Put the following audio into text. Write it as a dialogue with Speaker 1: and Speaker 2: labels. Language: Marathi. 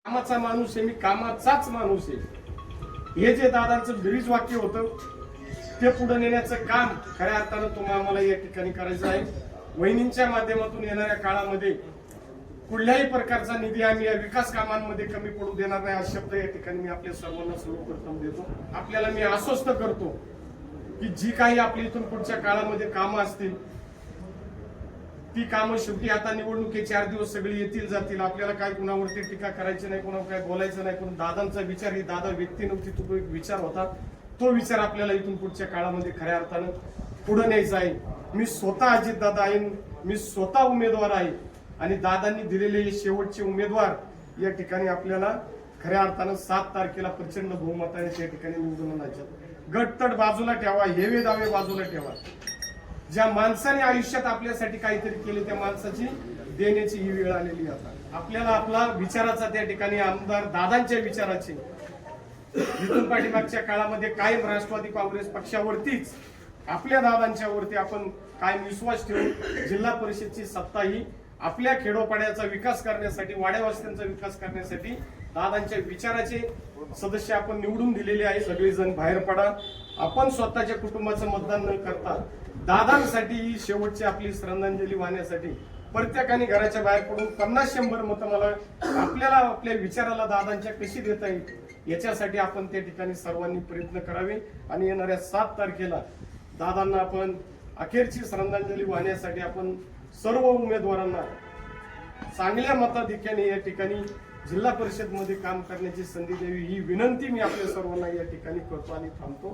Speaker 1: कामाचा माणूस आहे, मी कामाचाच माणूस आहे, हे जे दादांचं ब्रीज वाक्य होतं ते पुढे नेण्याचं काम खऱ्या अर्थानं तुम्हाला आम्हाला या ठिकाणी करायचं आहे. वहिनींच्या माध्यमातून येणाऱ्या काळामध्ये कुठल्याही प्रकारचा निधी आम्ही या विकास कामांमध्ये कमी पडू देणार नाही, हा शब्द या ठिकाणी मी आपल्या सर्वांना सर्वप्रथम देतो. आपल्याला मी आश्वस्त करतो की जी काही आपली इथून पुढच्या काळामध्ये कामं असतील ती कामं शेवटी आता निवडणुकी 4 दिवस सगळी येतील जातील. आपल्याला काय कुणावरती टीका करायची नाही, कुणावर काय बोलायचं नाही. पण दादांचा विचार ही दादा व्यक्ती नव्हती, तो एक विचार होता. तो विचार आपल्याला इथून पुढच्या काळामध्ये खऱ्या अर्थानं पुढे न्यायचा आहे. मी स्वतः अजितदादा आहे, मी स्वतः उमेदवार आहे आणि दादांनी दिलेले हे शेवटचे उमेदवार या ठिकाणी आपल्याला खऱ्या अर्थानं 7 तारखेला प्रचंड बहुमताने त्या ठिकाणी निवडून आणायचे. गटतट बाजूला ठेवा, हेवे दावे बाजूला ठेवा. ज्या माणसाने आयुष्यात आपल्यासाठी काहीतरी केले त्या माणसाची देण्याची ही वेळ आलेली आता. आपल्याला आपला विचाराचा त्या ठिकाणी आमदार दादांच्या विचाराचे इथून पाठीमागच्या काळामध्ये कायम राष्ट्रवादी काँग्रेस पक्षावरतीच आपल्या दादांच्या वरती आपण कायम विश्वास ठेवून जिल्हा परिषदची सत्ता ही आपल्या खेडोपाड्याचा विकास करण्यासाठी, वाड्यावस्त्यांचा विकास करण्यासाठी दादांच्या विचाराचे सदस्य आपण निवडून दिलेले आहे. सगळेजण बाहेर पडा. आपण स्वतःच्या कुटुंबाचं मतदान न करता दादांसाठी ही शेवटची आपली श्रद्धांजली वाहण्यासाठी प्रत्येकाने घराच्या बाहेर पडून 50-100 मतं मला आपल्याला आपल्या विचाराला दादांच्या कशी देता येईल याच्यासाठी आपण त्या ठिकाणी सर्वांनी प्रयत्न करावे आणि येणाऱ्या 7 तारखेला दादांना आपण अखेरची श्रद्धांजली वाहण्यासाठी आपण सर्व उमेदवारांना चांगल्या मताधिक्याने या ठिकाणी जिल्हा परिषद मध्ये काम करण्याची संधी द्यावी ही विनंती मी आपल्या सर्वांना या ठिकाणी करतो आणि थांबतो.